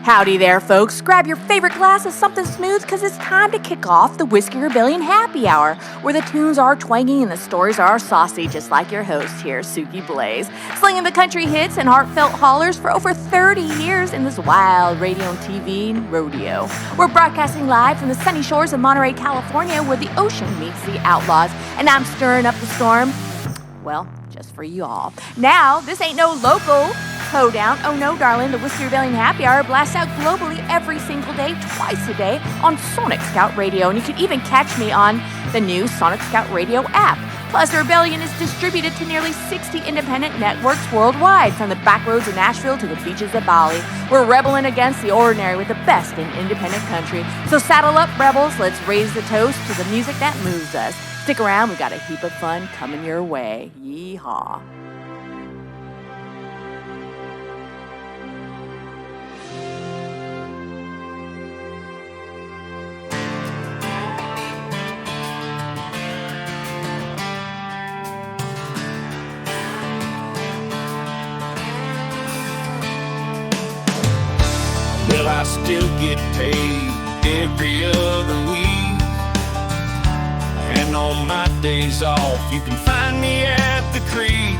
Howdy there, folks. Grab your favorite glass of something smooth because it's time to kick off the Whisky Rebellion Happy Hour, where the tunes are twangy and the stories are saucy, just like your host here, Suki Blaze, slinging the country hits and heartfelt hollers for over 30 years in this wild radio and TV rodeo. We're broadcasting live from the sunny shores of Monterey, California, where the ocean meets the outlaws, and I'm stirring up the storm, well, just for you all. Now, this ain't no local showdown. Oh no, darling, the Whisky Rebellion Happy Hour blasts out globally every single day, twice a day on Sonic Scout Radio, and you can even catch me on the new Sonic Scout Radio app. Plus, the Rebellion is distributed to nearly 60 independent networks worldwide, from the back roads of Nashville to the beaches of Bali. We're rebelling against the ordinary with the best in independent country. So saddle up, rebels, let's raise the toast to the music that moves us. Stick around, we got a heap of fun coming your way. Yeehaw. Well, I still get paid every other week, and on my days off you can find me at the creek.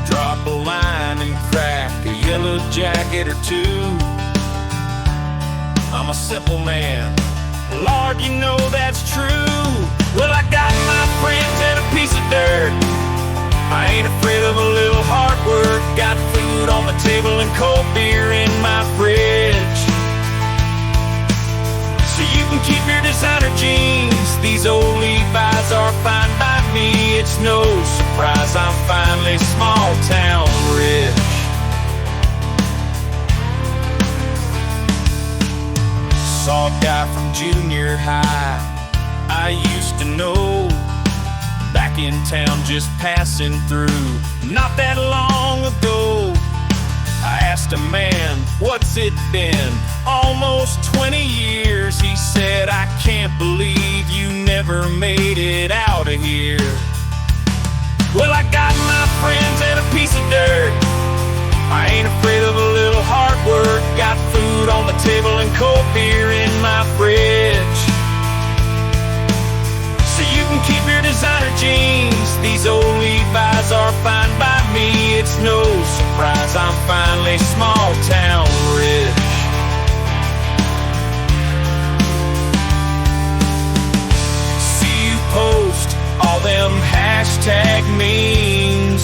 Drop a line and crack a yellow jacket or two. I'm a simple man, Lord, you know that's true. Well, I got my friends and a piece of dirt. I ain't afraid of a little hard work. Got food on the table and cold beer in my fridge. So you can keep your designer jeans. These old Levi's are fine by me. It's no surprise I'm finally small town rich. Saw a guy from junior high I used to know, back in town just passing through not that long ago. I asked a man, what's it been? Almost 20 years. He said, I can't believe you never made it out of here. Well, I got my friends and a piece of dirt. I ain't afraid of a little hard work. Got food on the table and cold beer in my fridge. So you can keep your designer jeans. These old Levi's are fine by me. It's no surprise I'm finally small town rich. See you post all them hashtag memes,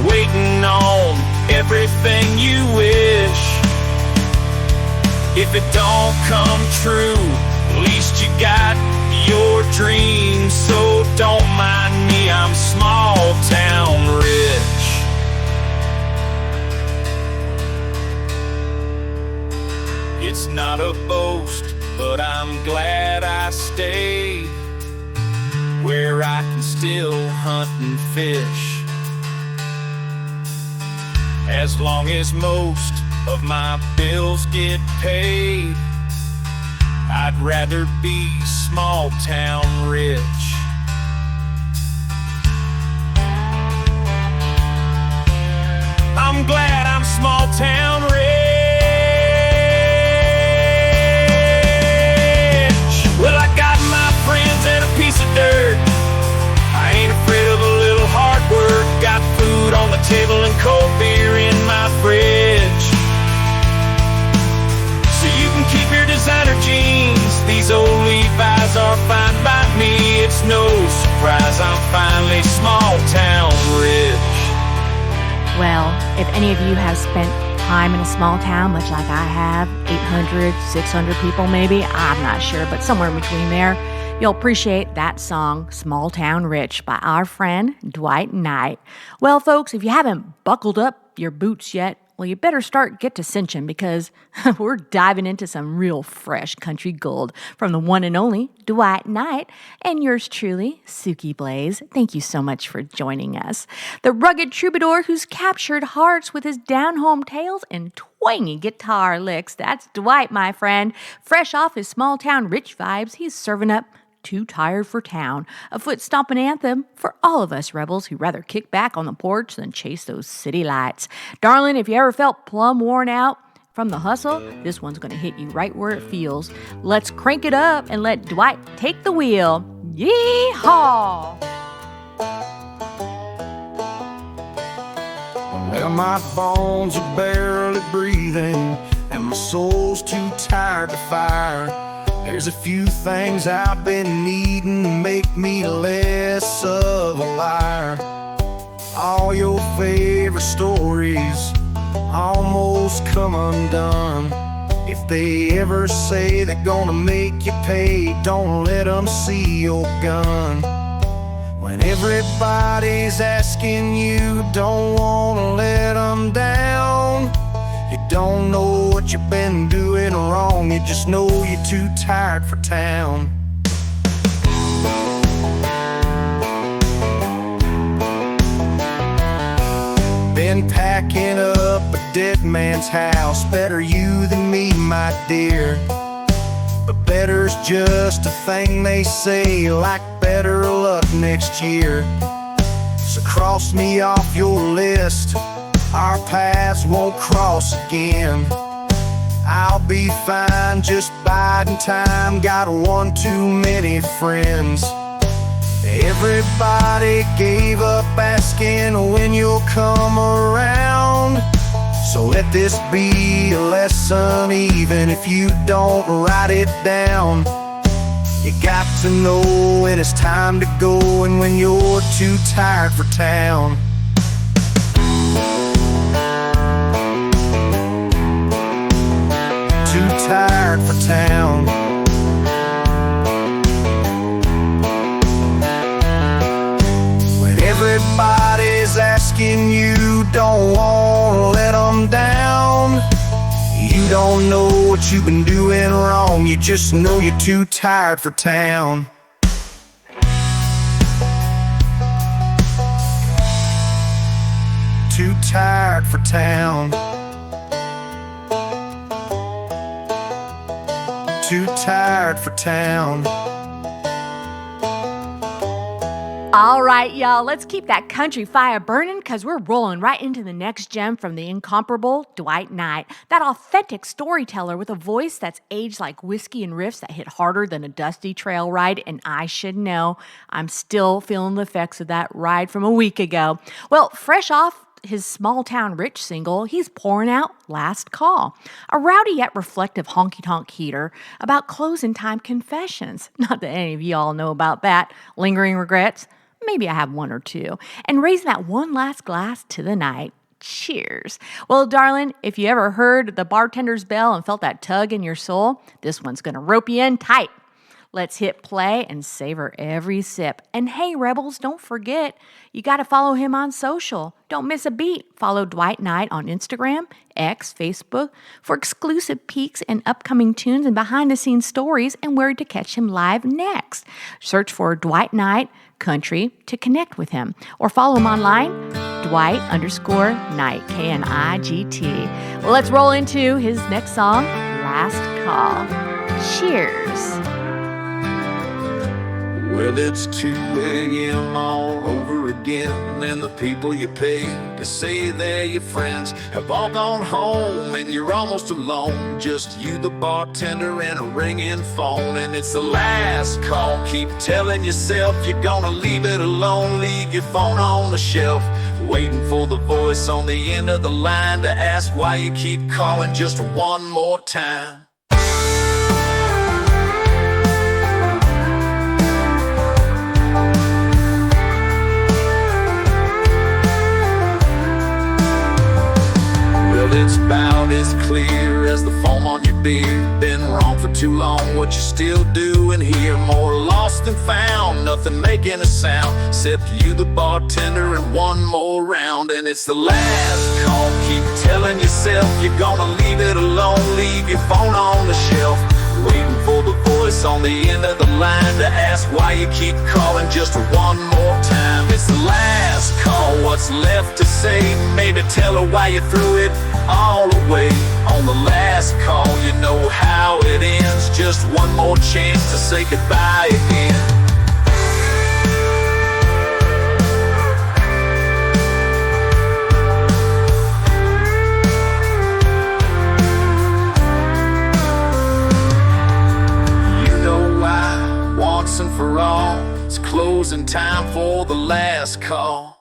waiting on everything you wish. If it don't come true, at least you got your dreams. So don't mind me, I'm small town rich. It's not a boast, but I'm glad I stayed where I can still hunt and fish. As long as most of my bills get paid, I'd rather be small town rich. I'm glad I'm small town rich. Well, I got my friends and a piece of dirt. I ain't afraid of a little hard work. Got food on the table and cold beer in my fridge. So you can keep your designer jeans. These old Levi's are fine by me. It's no surprise I'm finally small town rich. Well, if any of you have spent time in a small town, much like I have, 800, 600 people maybe, I'm not sure, but somewhere in between there, you'll appreciate that song, Small Town Rich, by our friend Dwight Knight. Well, folks, if you haven't buckled up your boots yet, well, you better get to cinching, because we're diving into some real fresh country gold from the one and only Dwight Knight and yours truly, Suki Blaze. Thank you so much for joining us. The rugged troubadour who's captured hearts with his down-home tales and twangy guitar licks. That's Dwight, my friend. Fresh off his small-town rich vibes, he's serving up Too Tired for Town, a foot-stomping anthem for all of us rebels who rather kick back on the porch than chase those city lights. Darling, if you ever felt plumb worn out from the hustle, this one's going to hit you right where it feels. Let's crank it up and let Dwight take the wheel. Yee-haw! Well, my bones are barely breathing, and my soul's too tired to fire. There's a few things I've been needing to make me less of a liar. All your favorite stories almost come undone. If they ever say they're gonna make you pay, don't let them see your gun. When everybody's asking you, don't wanna let them down. You don't know what you've been doing wrong, you just know you're too tired for town. Been packing up a dead man's house. Better you than me, my dear. But better's just a thing they say, like better luck next year. So cross me off your list, our paths won't cross again. I'll be fine, just biding time. Got one too many friends. Everybody gave up asking when you'll come around. So let this be a lesson, even if you don't write it down. You got to know when it's time to go and when you're too tired for town. Too tired for town. When everybody's asking you, don't wanna let them down. You don't know what you've been doing wrong, you just know you're too tired for town. Too tired for town. Too tired for town. All right, y'all, let's keep that country fire burning because we're rolling right into the next gem from the incomparable Dwight Knight. That authentic storyteller with a voice that's aged like whiskey and riffs that hit harder than a dusty trail ride. And I should know, I'm still feeling the effects of that ride from a week ago. Well, fresh off his Small Town Rich single, he's pouring out Last Call, a rowdy yet reflective honky-tonk heater about closing time confessions. Not that any of y'all know about that. Lingering regrets? Maybe I have one or two. And raising that one last glass to the night. Cheers. Well, darling, if you ever heard the bartender's bell and felt that tug in your soul, this one's going to rope you in tight. Let's hit play and savor every sip. And hey, Rebels, don't forget, you got to follow him on social. Don't miss a beat. Follow Dwight Knight on Instagram, X, Facebook for exclusive peeks and upcoming tunes and behind-the-scenes stories and where to catch him live next. Search for Dwight Knight Country to connect with him. Or follow him online, Dwight_Knight, K-N-I-G-T. Well, let's roll into his next song, Last Call. Cheers. Well, it's 2 a.m. all over again, and the people you pay to say they're your friends have all gone home, and you're almost alone. Just you, the bartender, and a ringing phone, and it's the last call. Keep telling yourself you're gonna leave it alone. Leave your phone on the shelf, waiting for the voice on the end of the line to ask why you keep calling just one more time. It's about as clear as the foam on your beard. Been wrong for too long, what you still doing here? More lost than found, nothing making a sound, except you, the bartender, and one more round. And it's the last call. Keep telling yourself you're gonna leave it alone. Leave your phone on the shelf, waiting for the voice on the end of the line to ask why you keep calling just one more time. It's the last call, what's left to say? Maybe tell her why you threw it all away. On the last call, you know how it ends. Just one more chance to say goodbye again. closing time for the last call.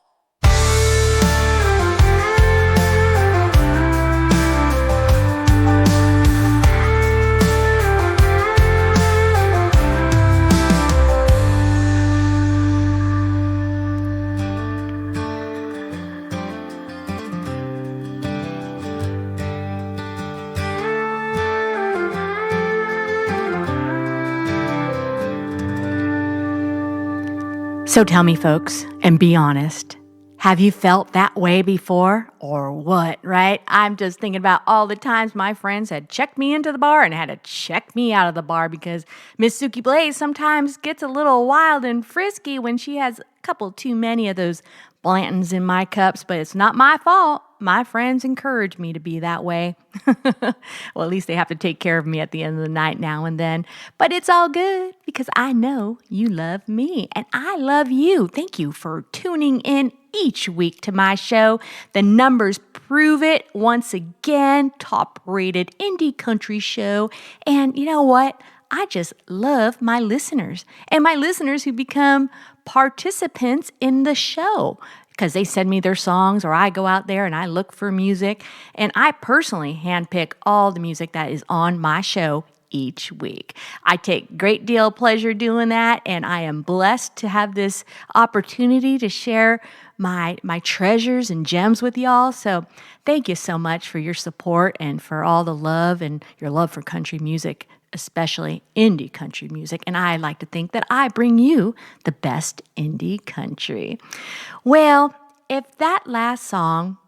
So tell me, folks, and be honest, have you felt that way before or what, right? I'm just thinking about all the times my friends had checked me into the bar and had to check me out of the bar because Miss Suki Blaze sometimes gets a little wild and frisky when she has a couple too many of those Blantons in my cups, but it's not my fault. My friends encourage me to be that way. Well, at least they have to take care of me at the end of the night now and then. But it's all good because I know you love me and I love you. Thank you for tuning in each week to my show. The numbers prove it once again. Top-rated indie country show. And you know what? I just love my listeners and my listeners who become participants in the show because they send me their songs or I go out there and I look for music and I personally handpick all the music that is on my show each week. I take great deal of pleasure doing that and I am blessed to have this opportunity to share my treasures and gems with y'all. So thank you so much for your support and for all the love and your love for country music, especially indie country music. And I like to think that I bring you the best indie country. Well, if that last song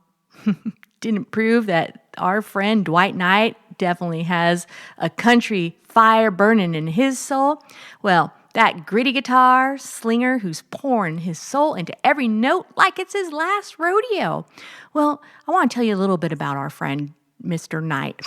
didn't prove that our friend Dwight Knight definitely has a country fire burning in his soul, well, that gritty guitar slinger who's pouring his soul into every note like it's his last rodeo. Well, I want to tell you a little bit about our friend Mr. Knight.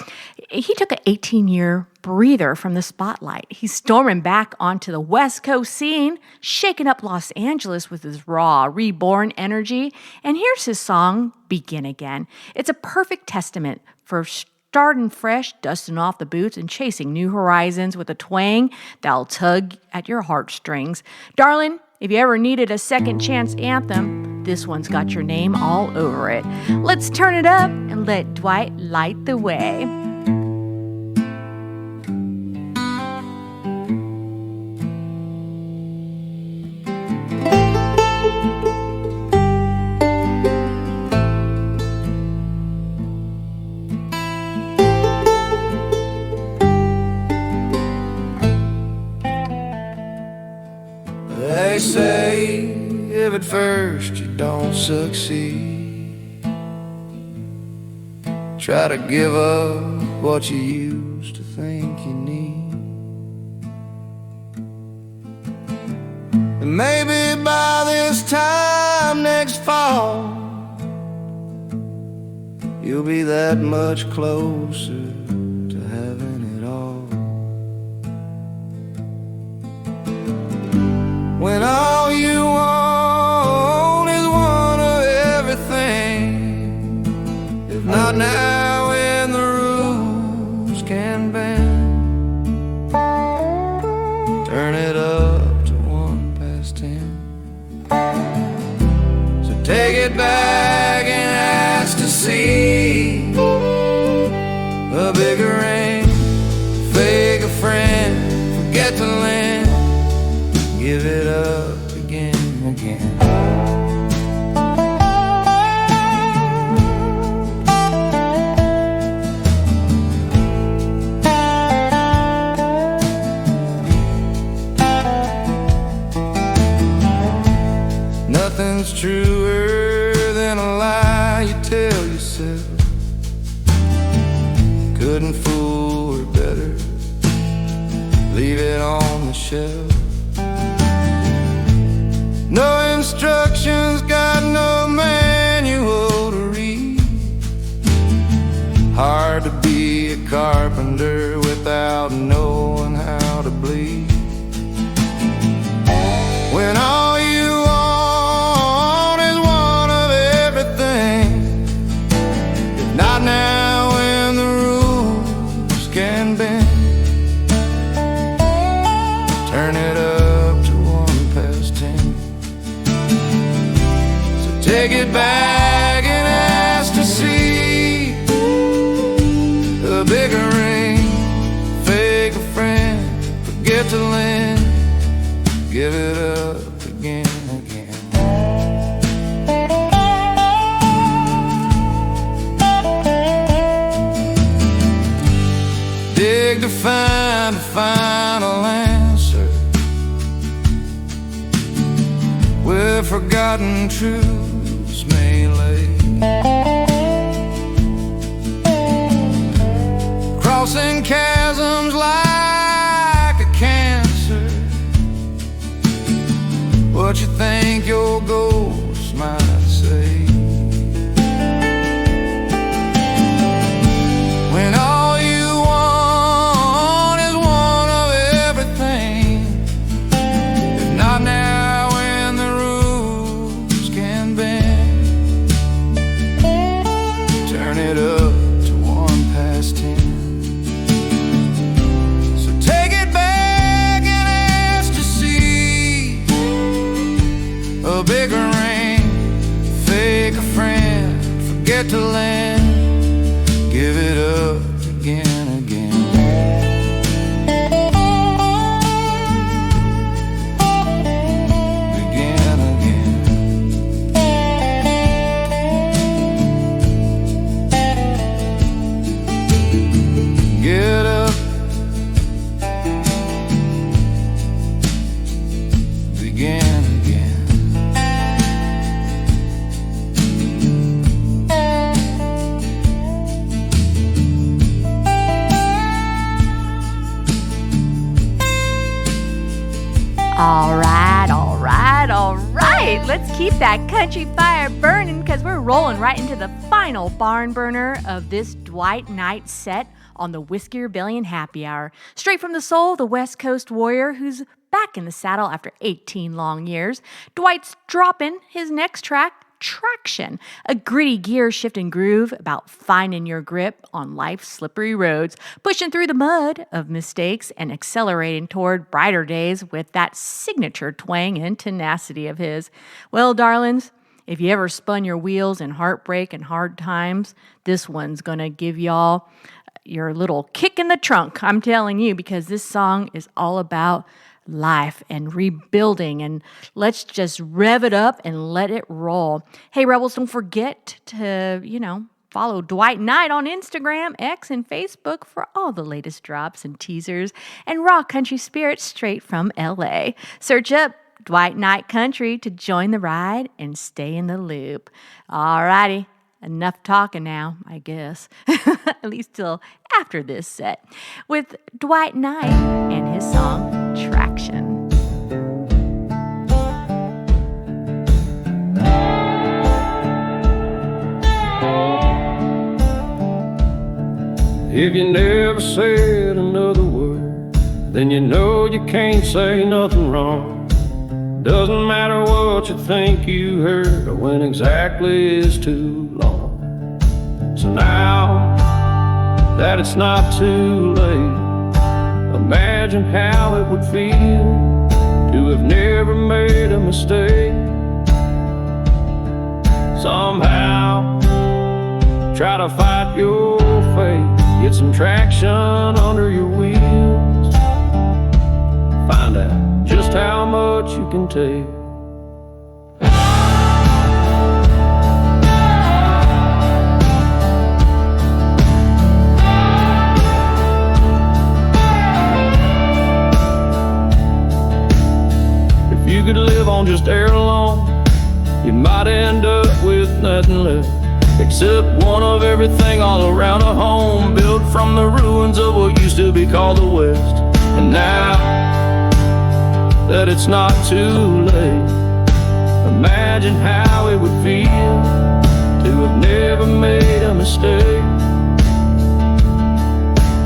He took an 18-year breather from the spotlight. He's storming back onto the West Coast scene, shaking up Los Angeles with his raw, reborn energy. And here's his song, Begin Again. It's a perfect testament for starting fresh, dusting off the boots, and chasing new horizons with a twang that'll tug at your heartstrings. Darling, if you ever needed a second chance anthem, this one's got your name all over it. Let's turn it up and let Dwight light the way. They say if at first you don't succeed, try to give up what you used to think you need. And maybe by this time next fall, you'll be that much closer to having it all. When all you want is one of everything, if not now when the rules can bend, turn it up to 1:10. So take it back and ask to see a bigger ring, fake a friend, forget to lend, give it up again. Nothing's truer than a lie you tell yourself. Couldn't fool her better, leave it on the shelf. No instructions, got no manual to read. Hard to be a carpenter without knowing how to bleed. When all you want is one of everything, if not now when the rules can bend, turn it a bigger ring, fake a friend, forget to lend, give it up again. Dig to find a final answer where forgotten truths may lay. Crossing chasms like a cancer. What you think your ghost might say when all you want is one of everything. If not now, when the rules can bend, turn it up to 1:10. A bigger ring, fake a friend, forget to lend, give it up again, again. Again, again. Get up, begin. All right. Let's keep that country fire burning because we're rolling right into the final barn burner of this Dwight Knight set on the Whisky Rebellion Happy Hour. Straight from the soul, the West Coast warrior who's back in the saddle after 18 long years. Dwight's dropping his next track, Traction, a gritty gear-shifting groove about finding your grip on life's slippery roads, pushing through the mud of mistakes and accelerating toward brighter days with that signature twang and tenacity of his. Well, darlings, if you ever spun your wheels in heartbreak and hard times, this one's gonna give y'all your little kick in the trunk, I'm telling you, because this song is all about life and rebuilding, and let's just rev it up and let it roll. Hey, Rebels, don't forget to, follow Dwight Knight on Instagram, X, and Facebook for all the latest drops and teasers and raw country spirits straight from LA. Search up Dwight Knight Country to join the ride and stay in the loop. All righty. Enough talking now, I guess. At least till after this set. With Dwight Knight and his song, Traction. If you never said another word, then you know you can't say nothing wrong. Doesn't matter what you think you heard or when exactly is too long. So now that it's not too late, imagine how it would feel to have never made a mistake. Somehow try to fight your fate, get some traction under your wheels, find out just how much you can take. If you could live on just air alone, you might end up with nothing left except one of everything all around a home built from the ruins of what used to be called the West. And now that it's not too late, imagine how it would feel to have never made a mistake.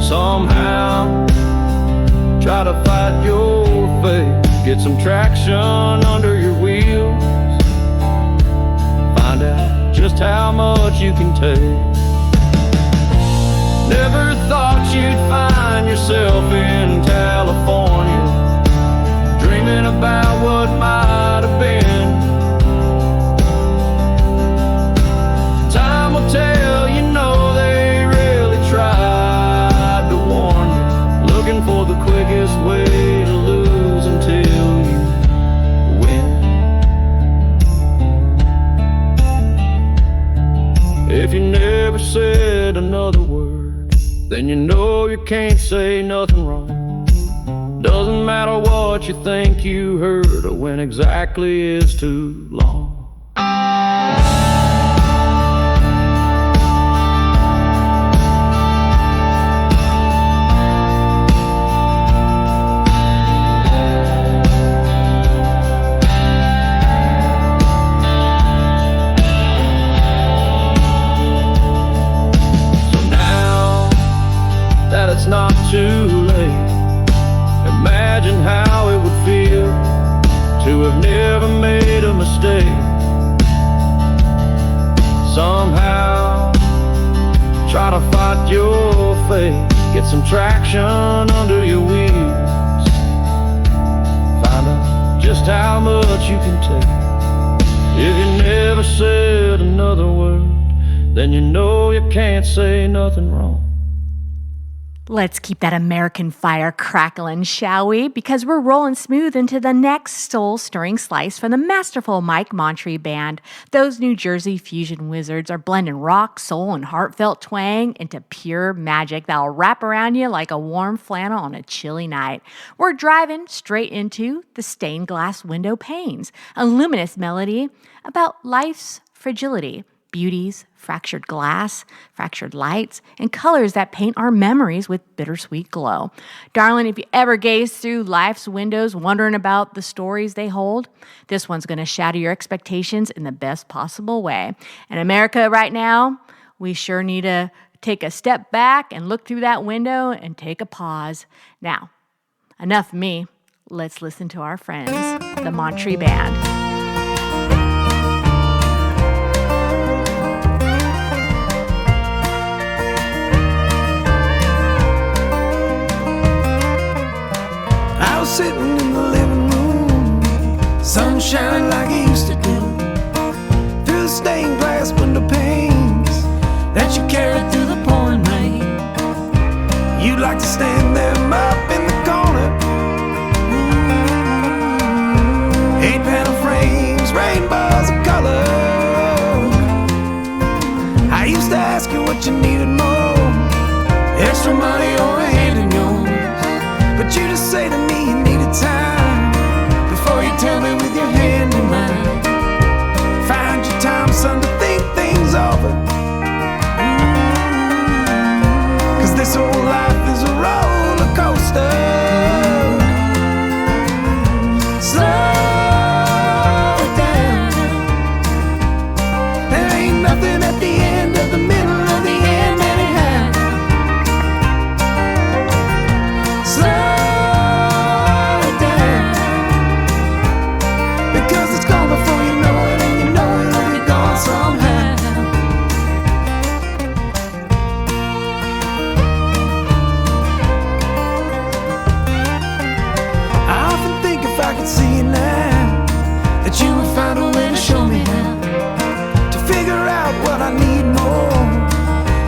Somehow try to fight your fate, get some traction under your wheels, find out just how much you can take. Never thought you'd find yourself in California, dreaming about what might have been. Time will tell, you know they really tried. then you know you can't say nothing wrong. Doesn't matter what you think you heard or when exactly is too long. It's not too late. Imagine how it would feel to have never made a mistake. Somehow try to fight your fate, get some traction under your wheels, find out just how much you can take. If you never said another word, then you know you can't say nothing wrong. Let's keep that American fire crackling, shall we? Because we're rolling smooth into the next soul-stirring slice from the masterful Mike Monterey Band. Those New Jersey fusion wizards are blending rock, soul, and heartfelt twang into pure magic that'll wrap around you like a warm flannel on a chilly night. We're driving straight into the stained glass window panes, a luminous melody about life's fragility, beauties, fractured glass, fractured lights, and colors that paint our memories with bittersweet glow. Darling, if you ever gaze through life's windows wondering about the stories they hold, this one's going to shatter your expectations in the best possible way. In America right now, we sure need to take a step back and look through that window and take a pause. Now, enough of me. Let's listen to our friends, the Monterey Band. Sitting in the living room, sun shining like it used to do, through the stained glass window panes that you carried through the pouring rain. You'd like to stand them up in the corner, 8-panel frames, rainbows of color. I used to ask you what you needed more, extra money or a hand in yours, but you just say to me you needed time before you tell me with your hand in mine. Find your time, son, to think things over, 'cause this whole life is a roller coaster. Slow it down. There ain't nothing at the end of the middle of the end anyhow. Slow before you know it, and you know it'll be gone somehow. I often think if I could see you now, that you would find a way to show me how to figure out what I need more,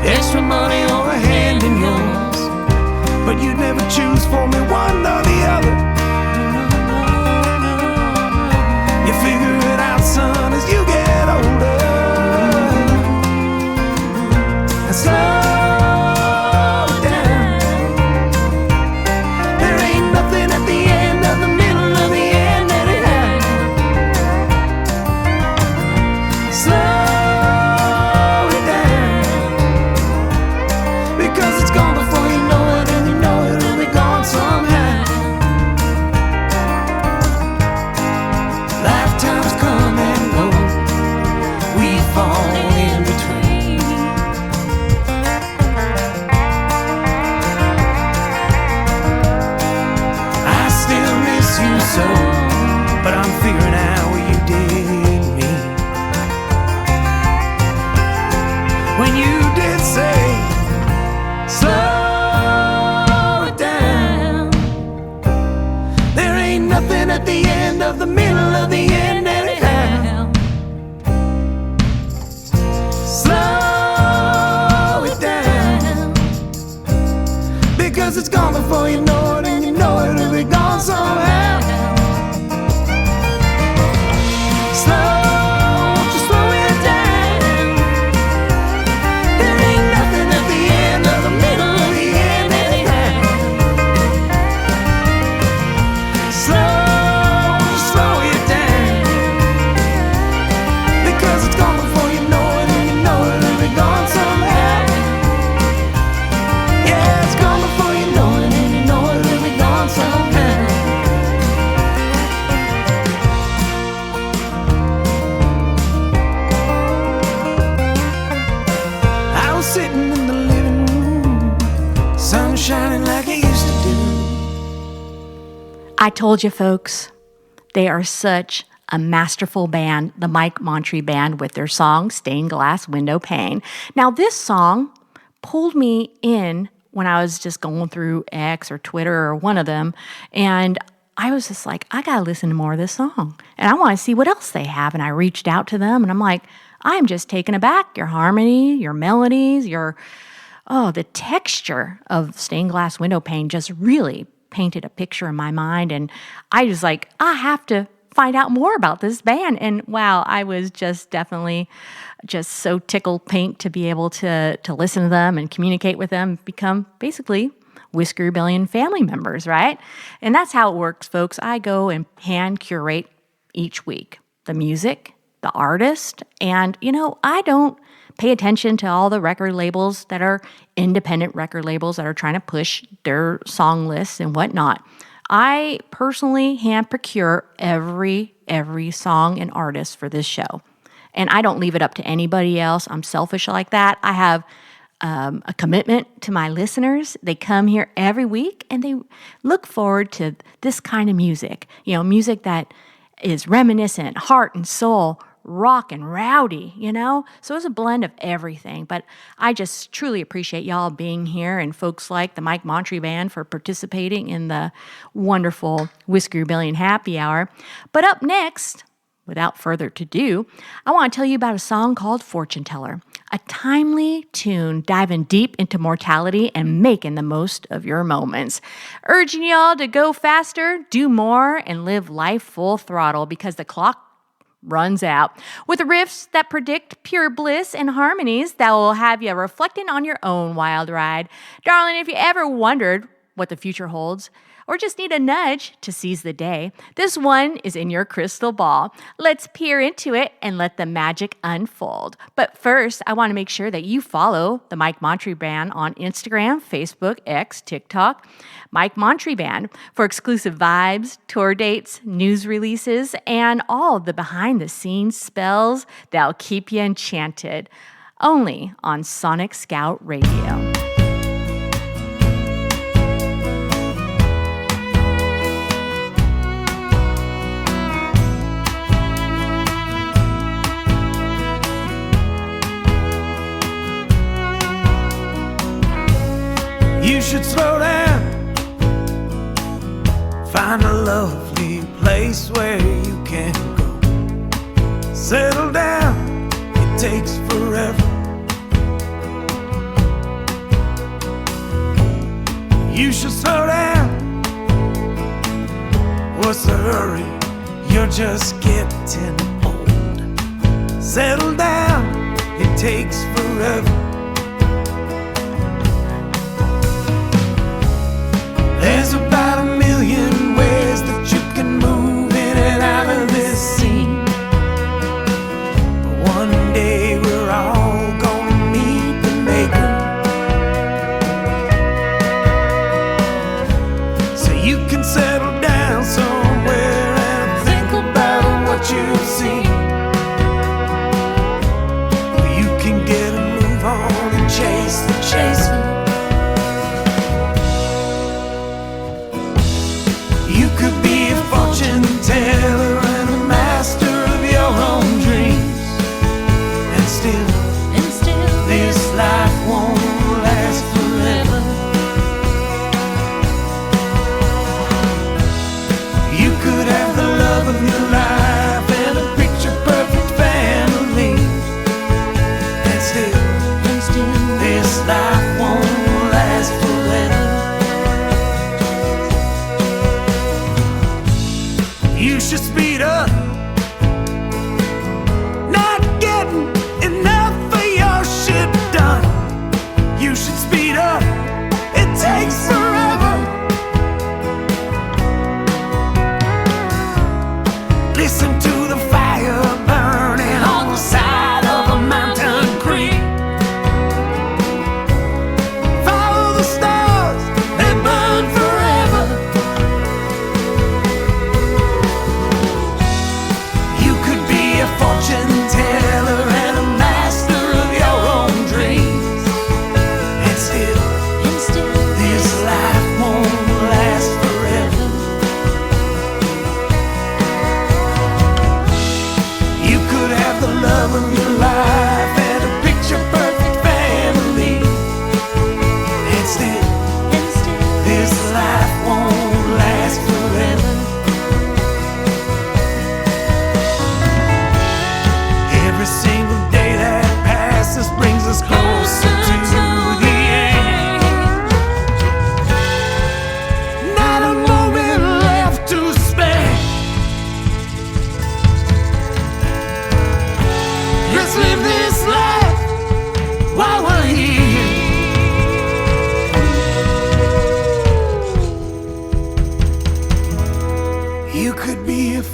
extra money or a hand in yours, but you'd never choose for me one or the other. You figure it out, son, as you get older. And slow it down. There ain't nothing at the end of the middle of the end anyhow. Slow it down, because it's gone before you know it, and you know it'll be gone somehow. Lifetimes come and go, we fall in between. I still miss you so, but I'm figuring out what you did me when you did say, slow it down. There ain't nothing at the end of the middle of the end anyhow. Slow it down, because it's gone before you know it, and you know it'll be gone somehow. Slow, won't you slow it down? There ain't nothing at the end of the middle of the sun shining like it used to do. I told you, folks, they are such a masterful band, the Mike Monterey Band, with their song, Stained Glass Window Pane. Now, this song pulled me in when I was just going through X or Twitter or one of them, and I was just like, I gotta listen to more of this song, and I want to see what else they have. And I reached out to them, and I'm like, I'm just taken aback. Your harmony, your melodies, the texture of Stained Glass Window Pane just really painted a picture in my mind, and I was like, I have to find out more about this band. And wow, I was just definitely just so tickled pink to be able to listen to them and communicate with them, become basically Whisky Rebellion family members, right? And that's how it works, folks. I go and hand curate each week the music, the artist, and I don't pay attention to all the record labels that are independent record labels that are trying to push their song lists and whatnot. I personally hand procure every song and artist for this show. And I don't leave it up to anybody else. I'm selfish like that. I have a commitment to my listeners. They come here every week and they look forward to this kind of music. Music that is reminiscent, heart and soul, rock and rowdy, So it's a blend of everything. But I just truly appreciate y'all being here and folks like the Mike Monterey Band for participating in the wonderful Whisky Rebellion Happy Hour. But up next, without further ado, I want to tell you about a song called Fortune Teller, a timely tune diving deep into mortality and making the most of your moments. Urging y'all to go faster, do more, and live life full throttle because the clock runs out. With riffs that predict pure bliss and harmonies that will have you reflecting on your own wild ride. Darling, if you ever wondered what the future holds, or just need a nudge to seize the day, this one is in your crystal ball. Let's peer into it and let the magic unfold. But first, I want to make sure that you follow the Mike Monterey Band on Instagram, Facebook, X, TikTok, Mike Monterey Band, for exclusive vibes, tour dates, news releases, and all the behind-the-scenes spells that'll keep you enchanted. Only on Sonic Scout Radio. You should slow down, find a lovely place where you can go. Settle down, it takes forever. You should slow down, what's the hurry? You're just getting old. Settle down, it takes forever. There's about 1 million ways that you can move in and out of this scene. But one day we're all gonna meet the maker. So you can settle down somewhere and think about what you've seen. You can get a move on.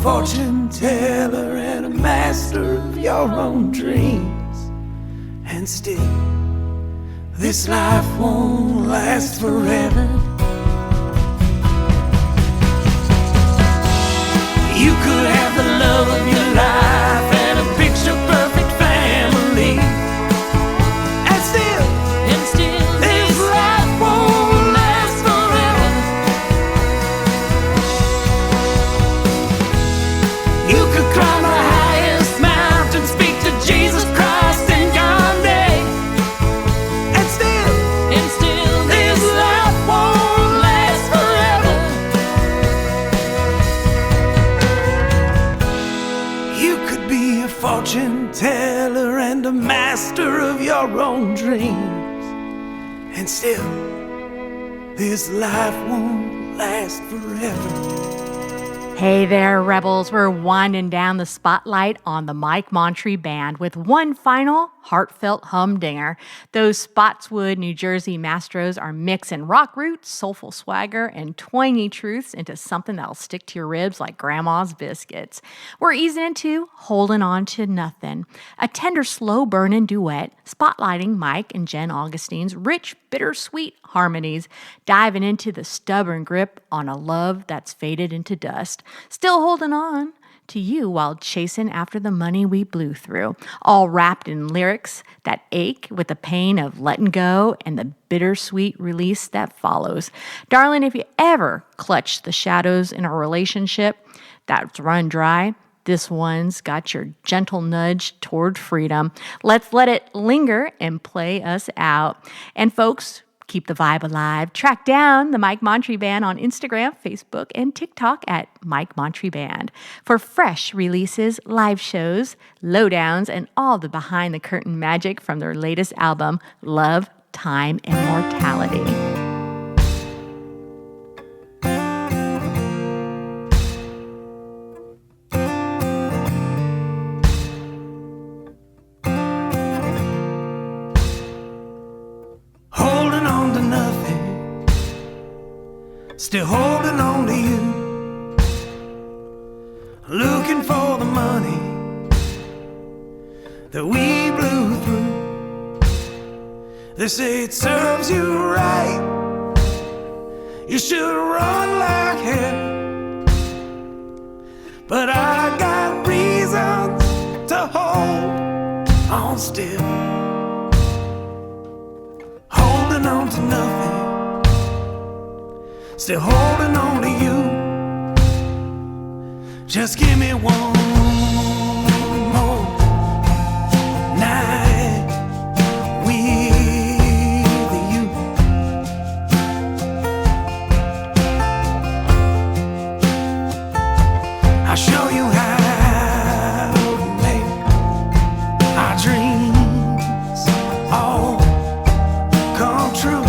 fortune teller and a master of your own dreams. And still, this life won't last forever. You could have the love of your life and a picture-perfect family. And still, this life won't last forever. You could climb the highest mountain, speak to Jesus Christ and Gandhi. And still, this life won't last forever. You could be a fortune teller and a master of your own dreams. And still, this life won't last forever. Hey there, Rebels. We're winding down the spotlight on the Mike Monterey Band with one final heartfelt humdinger. Those Spotswood, New Jersey Mastros are mixing rock roots, soulful swagger, and twangy truths into something that'll stick to your ribs like grandma's biscuits. We're easing into Holding On to Nothing, a tender, slow-burning duet spotlighting Mike and Jen Augustine's rich, bittersweet harmonies, diving into the stubborn grip on a love that's faded into dust, still holding on to you while chasing after the money we blew through, all wrapped in lyrics that ache with the pain of letting go and the bittersweet release that follows. Darling, if you ever clutch the shadows in a relationship that's run dry, this one's got your gentle nudge toward freedom. Let's let it linger and play us out. And folks, keep the vibe alive. Track down the Mike Monterey Band on Instagram, Facebook, and TikTok at Mike Monterey Band for fresh releases, live shows, lowdowns, and all the behind-the-curtain magic from their latest album, Love, Time, and Mortality. Still holding on to you, looking for the money that we blew through. They say it serves you right, you should run like hell, but I got reasons to hold on still, holding on to nothing. Still holding on to you. Just give me one more night with you. I'll show you how to make our dreams all come true.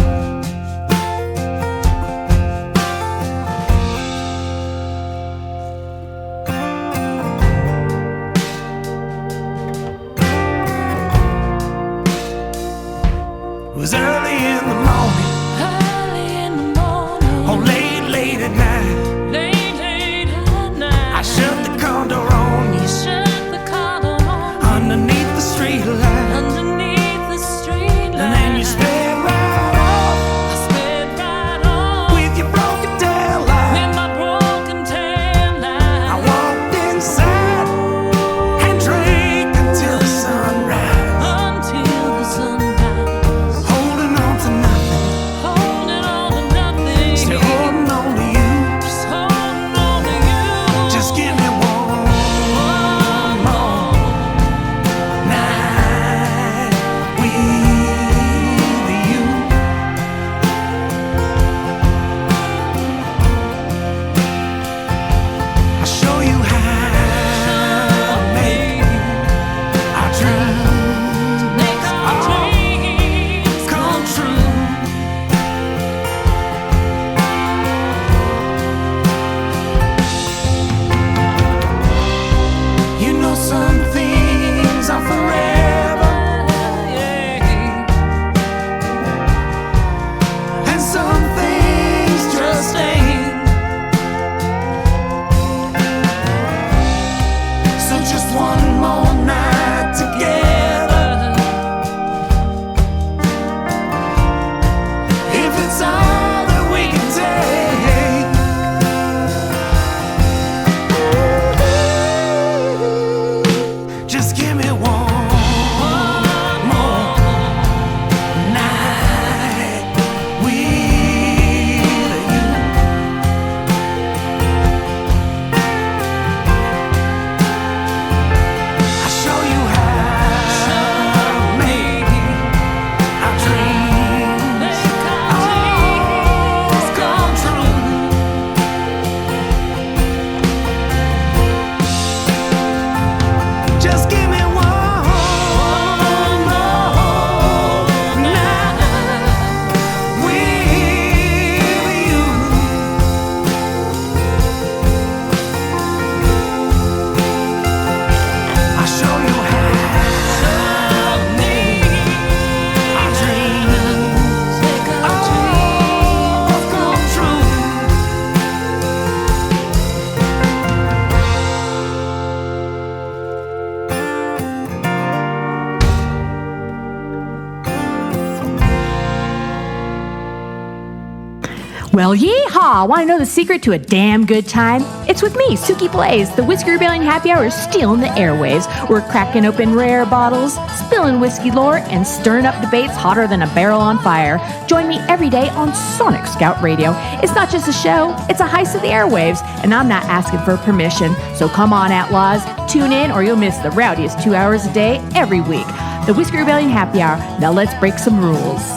Well, yeehaw! Want to know the secret to a damn good time? It's with me, Suki Blaze. The Whisky Rebellion Happy Hour is stealing the airwaves. We're cracking open rare bottles, spilling whiskey lore, and stirring up debates hotter than a barrel on fire. Join me every day on Sonic Scout Radio. It's not just a show, it's a heist of the airwaves, and I'm not asking for permission. So come on, outlaws, tune in or you'll miss the rowdiest 2 hours a day every week. The Whisky Rebellion Happy Hour. Now let's break some rules.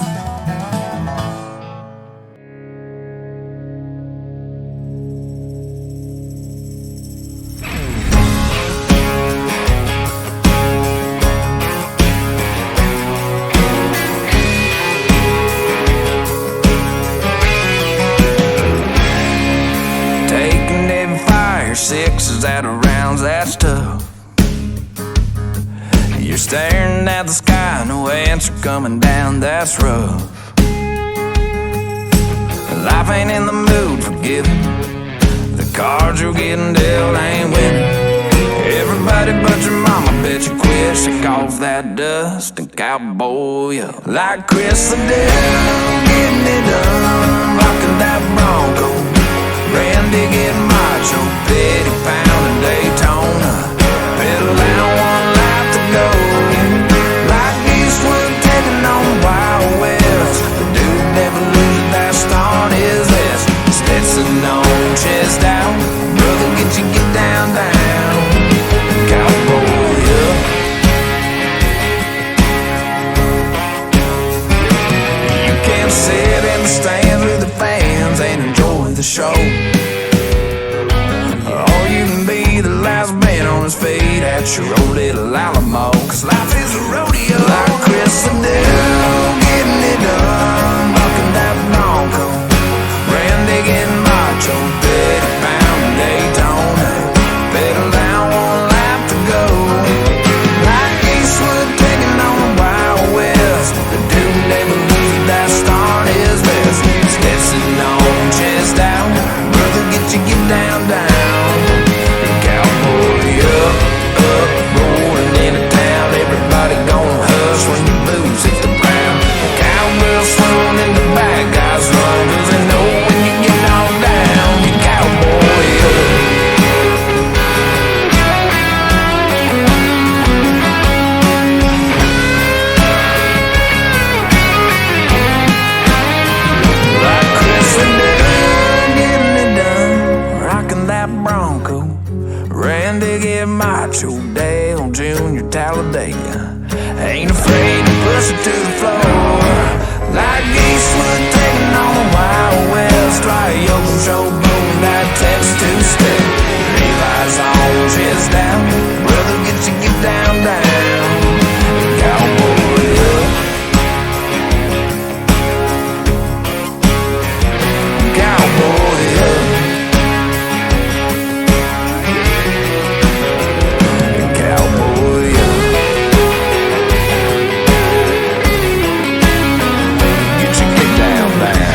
Sixes out of rounds, that's tough. You're staring at the sky, no answer coming down, that's rough. Life ain't in the mood for giving. The cards you're getting dealt ain't winning. Everybody but your mama bet you quit. Shake off that dust and cowboy up. Like Chris the Devil, getting it done. Rocking that Bronco, Randy getting macho, petty pound in Daytona. Pedal out, one life to go. Like Eastwood taking on Wild West. The dude never loses that star on his vest. Stetson on, chest out. Brother, get down, down. Cowboy up. You can't sit in the stands with the fans and enjoy the show. Or you can be the last man on his feet at your old little Alamo. Cause life is a rodeo. Like Chris the Devil, getting it done. Bucking that Bronco, Randy getting macho, petty pound in Daytona. Pedal down, one lap to go. Like Eastwood taking on the Wild West. The dude never loses that star on his vest. Stetson on, chest out. Brother, get down, down. Cowboy up, up, rolling into town. Everybody gonna hush when your boots hit the ground. Cowgirls thrown in the bad guys run, cause they know when you get on down, you cowboy up. Like Chris the Devil, getting it done. Rocking that Bronco, Randy get macho, Dale Jr. Talladega. Ain't afraid to push it to the floor. Like Eastwood taking on the Wild West. Try a yoke and showboat, that Texas two-step. Levi's on, chest down. Brother, get down, down. Cowboy up. Cowboy up. Cowboy up. Get down, down.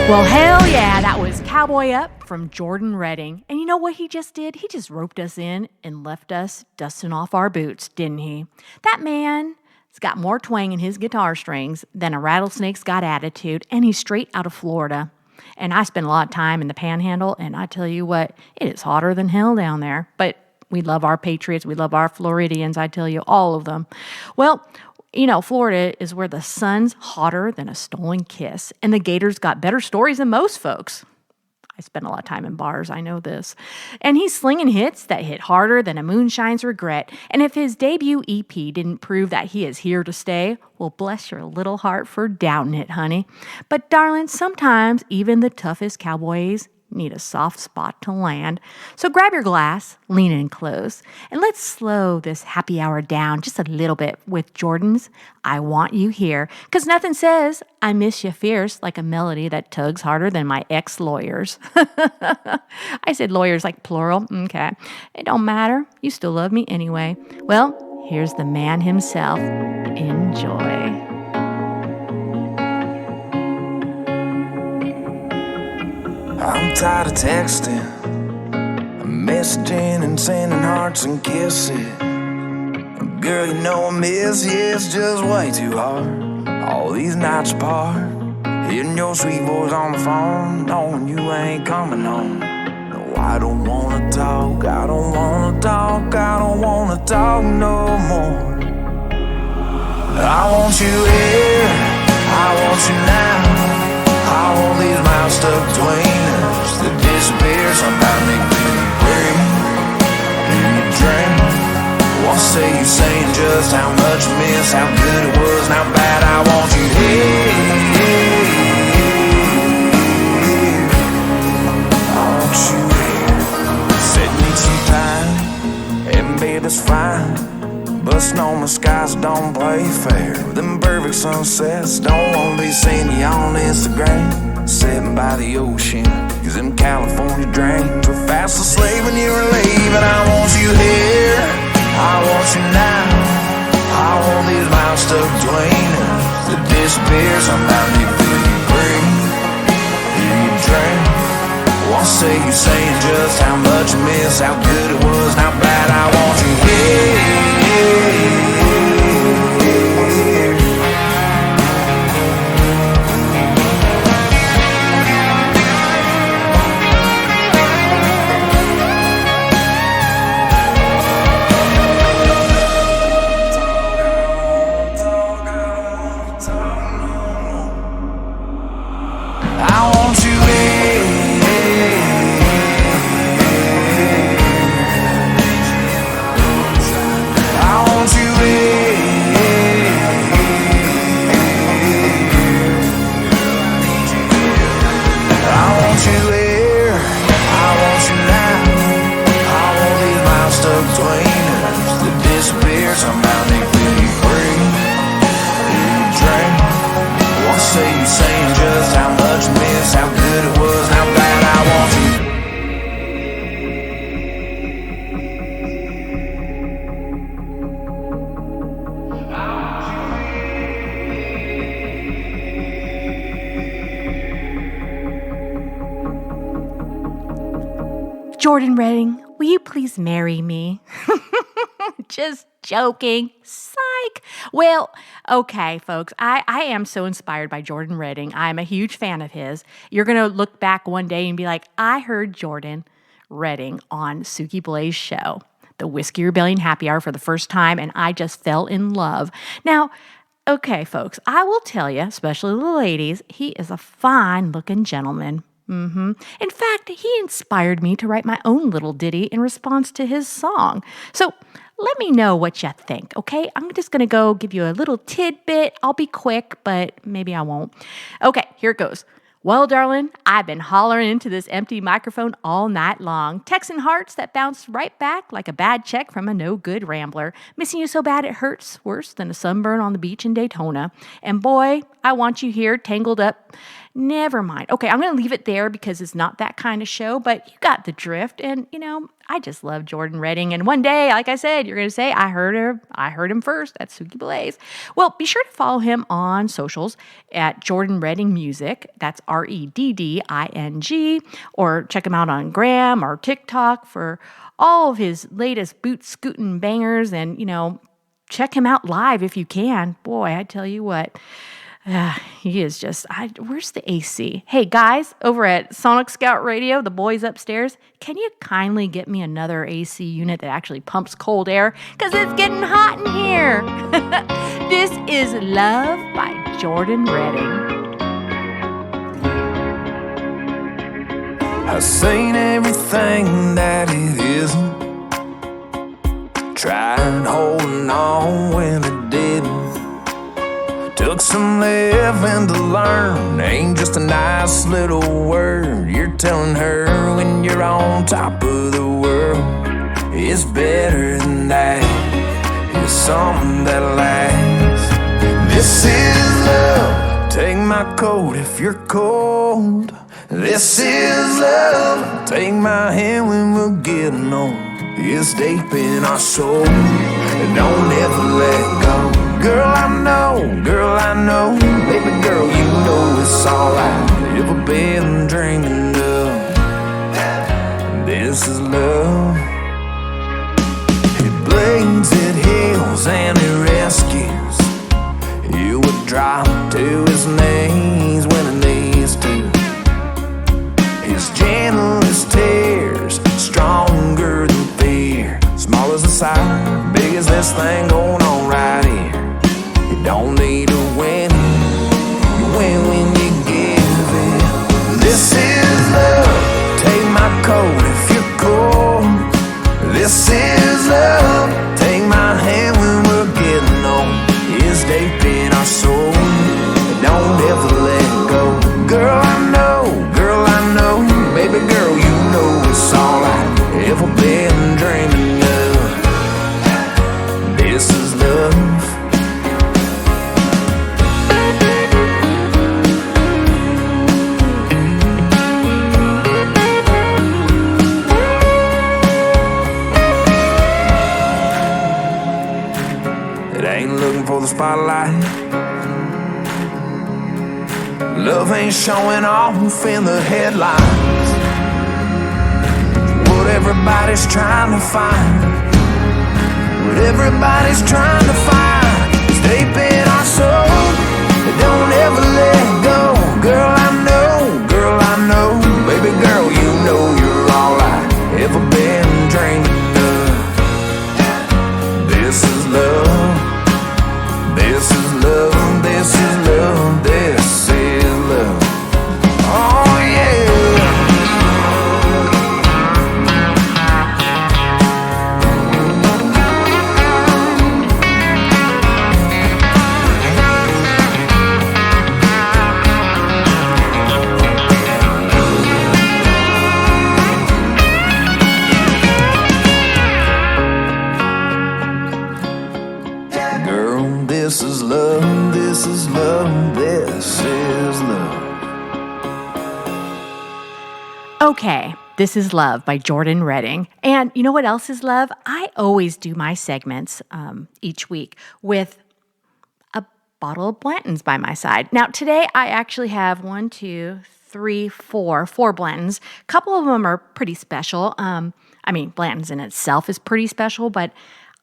Well, hell yeah, that was Cowboy Up from Jordan Redding. And you know what he just did? He just roped us in and left us dusting off our boots, didn't he? That man has got more twang in his guitar strings than a rattlesnake's got attitude, and he's straight out of Florida. And I spend a lot of time in the Panhandle, and I tell you what, it is hotter than hell down there. But we love our Patriots, we love our Floridians, I tell you, all of them. Well, you know, Florida is where the sun's hotter than a stolen kiss, and the Gators got better stories than most folks. I spend a lot of time in bars, I know this. And he's slinging hits that hit harder than a moonshine's regret. And if his debut EP didn't prove that he is here to stay, well, bless your little heart for doubting it, honey. But darling, sometimes even the toughest cowboys need a soft spot to land. So grab your glass, lean in close, and let's slow this happy hour down just a little bit with Jordan's I Want You Here, because nothing says I miss you fierce like a melody that tugs harder than my ex-lawyers. I said lawyers like plural. Okay. It don't matter. You still love me anyway. Well, here's the man himself. Enjoy. I'm tired of texting, messaging and sending hearts and kisses. Girl, you know I miss you, it's just way too hard. All these nights apart, hearing your sweet voice on the phone, knowing you ain't coming home. No, I don't wanna talk, I don't wanna talk, I don't wanna talk no more. I want you here, I want you now. I want these miles stuck between us that disappear. Sometimes they feel you breathe, and you drink. Won't say you saying just how much you miss, how good it was, and how bad I want you here. I want you here. Said need some time, and babe, it's fine. Bustin' on my skies don't play fair. Them perfect sunsets, don't wanna be seeing you on Instagram. Sitting by the ocean, cause them California dreams were fast asleep when you were leaving. I want you here, I want you now. I want these miles stuck between us that disappear. Sometimes you feel you breathe, hear you drink. Won't say you saying just how much you miss, how good it was, and how bad I want you here. Jordan Redding, will you please marry me? Just joking. Psych. Well, okay, folks. I am so inspired by Jordan Redding. I'm a huge fan of his. You're going to look back one day and be like, I heard Jordan Redding on Suki Blaze show, the Whisky Rebellion Happy Hour, for the first time, and I just fell in love. Now, okay, folks, I will tell you, especially the ladies, he is a fine-looking gentleman. In fact, he inspired me to write my own little ditty in response to his song. So let me know what you think, okay? I'm just going to go give you a little tidbit. I'll be quick, but maybe I won't. Okay, here it goes. Well, darling, I've been hollering into this empty microphone all night long, texting hearts that bounce right back like a bad check from a no-good rambler. Missing you so bad it hurts worse than a sunburn on the beach in Daytona. And boy, I want you here tangled up. Never mind. Okay, I'm going to leave it there because it's not that kind of show, but you got the drift. And, you know, I just love Jordan Redding. And one day, like I said, you're going to say, I heard him first at Suki Blaze. Well, be sure to follow him on socials at Jordan Redding Music. That's REDDING. Or check him out on Gram or TikTok for all of his latest boot scootin' bangers. And, you know, check him out live if you can. Boy, I tell you what. He is just, where's the AC? Hey, guys, over at Sonic Scout Radio, the boys upstairs, can you kindly get me another AC unit that actually pumps cold air? Because it's getting hot in here. This is Love by Jordan Redding. I've seen everything that it isn't. Tried holding on when it didn't. Took some living to learn. Ain't just a nice little word you're telling her when you're on top of the world. It's better than that. It's something that lasts. This is love. Take my coat if you're cold. This is love. Take my hand when we're getting old. It's deep in our soul. Don't ever let go. Girl, I know, baby girl, you know it's alright. If I've been dreaming of, this is love. It blades, it heals, calls and he rescues. You would drop to his knees when he needs to. His gentlest tears, stronger than fear. Small as a sign, big as this thing going on right here. You don't need to win, you win when you give it. This is love, take my coat if you're cold. This is love, take my hand when we're getting old. It's deep in our soul, don't ever let go. Girl, I know, baby girl, you know it's all I've ever been dreaming of. This is love. It ain't looking for the spotlight. Love ain't showing off in the headlines. What everybody's trying to find, what everybody's trying to find is deep in our soul. Don't ever let go. Girl, I know, baby girl, you know you're all I ever been dreaming of. This is love, this is love, this is love, this is love. Oh yeah. Girl, this is love, this is love, this is love. Okay, This Is Love by Jordan Redding. And you know what else is love? I always do my segments each week with a bottle of Blanton's by my side. Now, today I actually have 4 Blantons. A couple of them are pretty special. Blanton's in itself is pretty special, but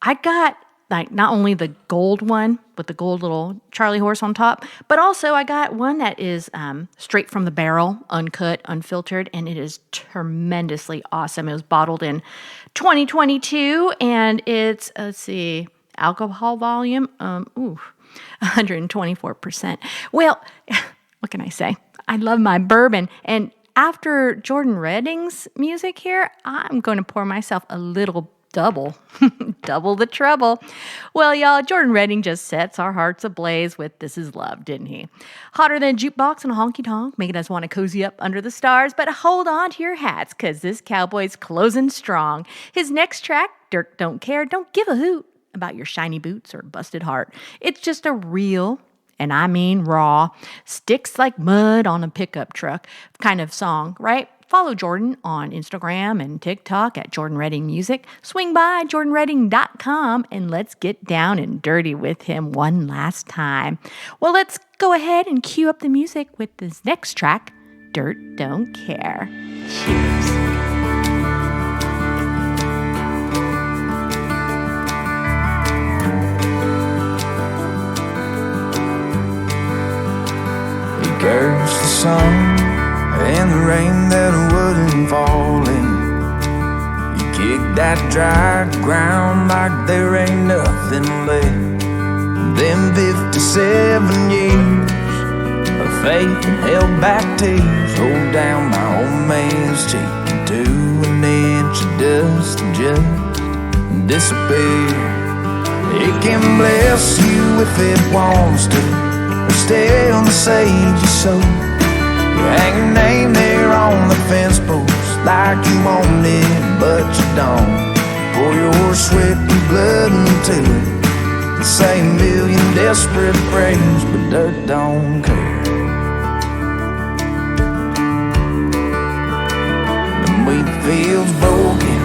I got not only the gold one with the gold little Charlie horse on top, but also I got one that is straight from the barrel, uncut, unfiltered, and it is tremendously awesome. It was bottled in 2022, and it's, alcohol volume, 124%. Well, what can I say? I love my bourbon, and after Jordan Redding's music here, I'm going to pour myself a little double the trouble. Well, y'all, Jordan Redding just sets our hearts ablaze with This Is Love, didn't he? Hotter than a jukebox and a honky-tonk, making us want to cozy up under the stars, but hold on to your hats, because this cowboy's closing strong. His next track, Dirt Don't Care, don't give a hoot about your shiny boots or busted heart. It's just a real, and I mean raw, sticks like mud on a pickup truck kind of song, right? Follow Jordan on Instagram and TikTok at Jordan Redding Music. Swing by jordanredding.com and let's get down and dirty with him one last time. Well, let's go ahead and cue up the music with this next track, Dirt Don't Care. Cheers. He cursed the sun and the rain that wouldn't fall in. You kicked that dry ground like there ain't nothing left. Them 57 years of faith and held back tears rolled down my old man's cheek into an inch of dust and just disappear. It can bless you if it wants to, or stay on the sage you sow. You hang your name there on the fence post like you want it, but you don't. Pour your sweat and blood into it and say a million desperate prayers, but dirt don't care. The wheat fields broken,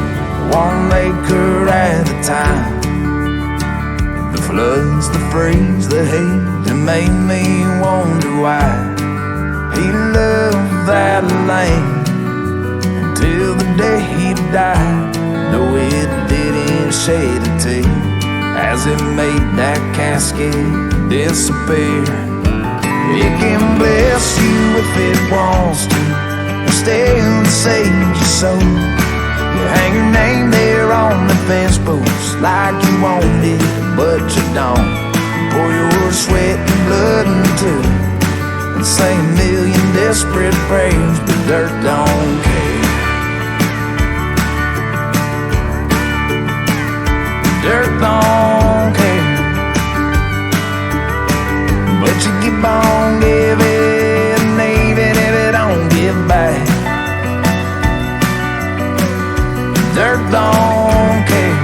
1 acre at a time. The floods, the freeze, the hate that made me wonder why. He loved that land until the day he died, though it didn't shed a tear. as it made that casket disappear. It can bless you if it wants to, or stay and save your soul. You hang your name there on the fence post like you want it, but you don't. Pour your sweat and blood into it and say a million desperate prayers, but dirt don't care. Dirt don't care, but you keep on giving, even if it don't give back. Dirt don't care.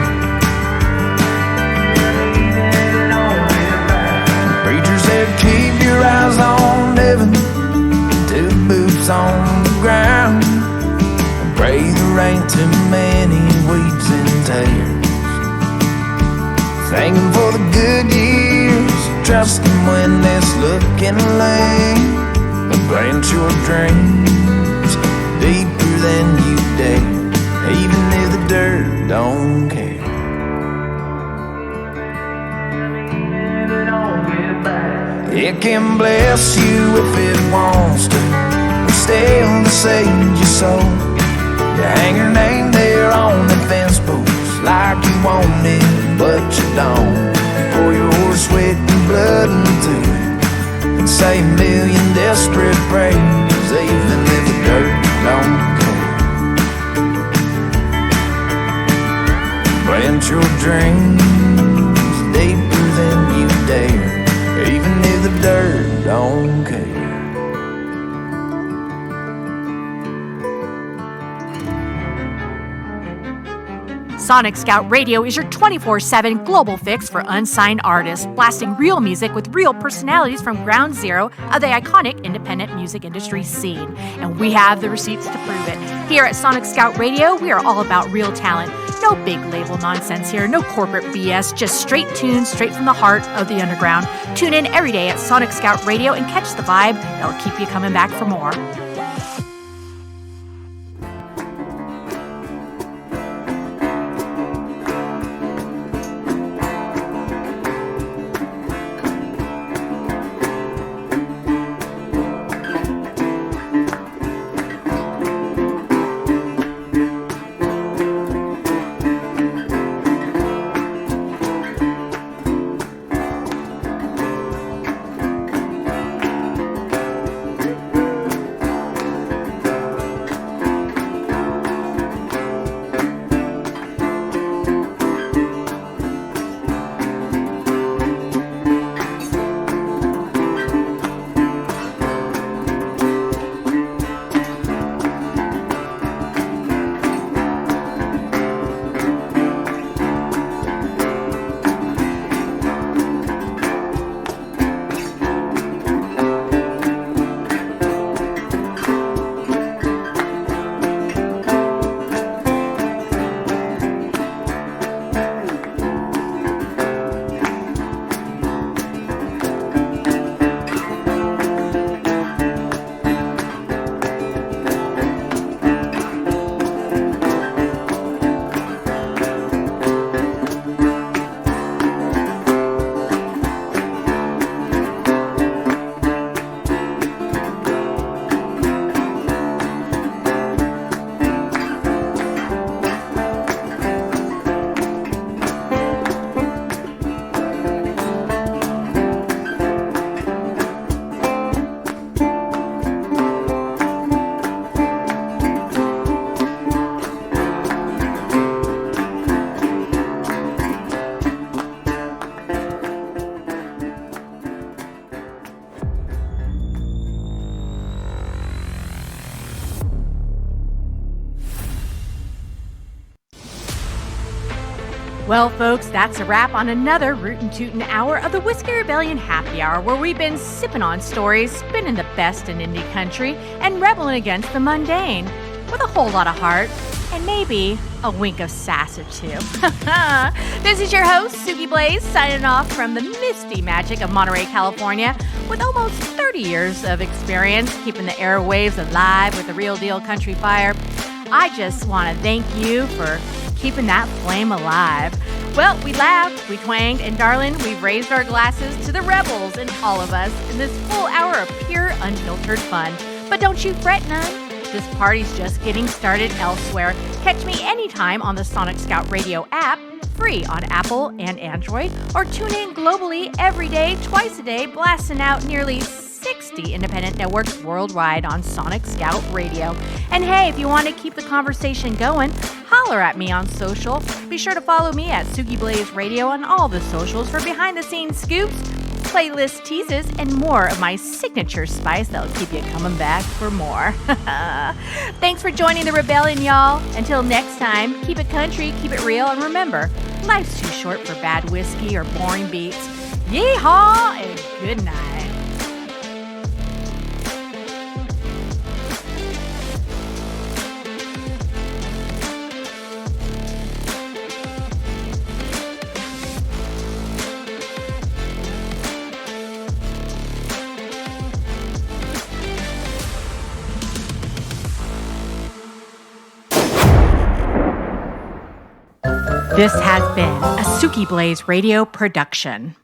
Preacher said keep your eyes on heaven, 2 boots on the ground, and pray there ain't too many weeds and tears. Thanking for the good years, trusting when it's looking lame, and plant your dreams deeper than you dare, even if the dirt don't care. It can bless you if it wants to, or stay on to save your soul. You hang your name there on the fence post like you want it, but you don't. Pour your sweat and blood into it and say a million desperate prayers, even if the dirt don't care. Plant your dreams deeper than you dare, even if the dirt don't care. Sonic Scout Radio is your 24/7 global fix for unsigned artists, blasting real music with real personalities from ground zero of the iconic independent music industry scene. And we have the receipts to prove it. Here at Sonic Scout Radio, we are all about real talent. No big label nonsense here, no corporate BS, just straight tunes straight from the heart of the underground. Tune in every day at Sonic Scout Radio and catch the vibe that'll keep you coming back for more. Well, folks, that's a wrap on another rootin' tootin' hour of the Whisky Rebellion Happy Hour, where we've been sipping on stories, spinning the best in indie country, and rebelling against the mundane with a whole lot of heart and maybe a wink of sass or two. This is your host, Suki Blaze, signing off from the misty magic of Monterey, California, with almost 30 years of experience keeping the airwaves alive with the real deal country fire. I just want to thank you for keeping that flame alive. Well, we laughed, we twanged, and darling, we've raised our glasses to the rebels in all of us in this full hour of pure, unfiltered fun. But don't you fret none. This party's just getting started elsewhere. Catch me anytime on the Sonic Scout Radio app, free on Apple and Android, or tune in globally every day, twice a day, blasting out nearly 60 independent networks worldwide on Sonic Scout Radio. And hey, if you want to keep the conversation going, holler at me on social. Be sure to follow me at Suki Blaze Radio on all the socials for behind-the-scenes scoops, playlist teases, and more of my signature spice that'll keep you coming back for more. Thanks for joining the rebellion, y'all. Until next time, keep it country, keep it real, and remember, life's too short for bad whiskey or boring beats. Yeehaw and good night. This has been a Suki Blaze radio production.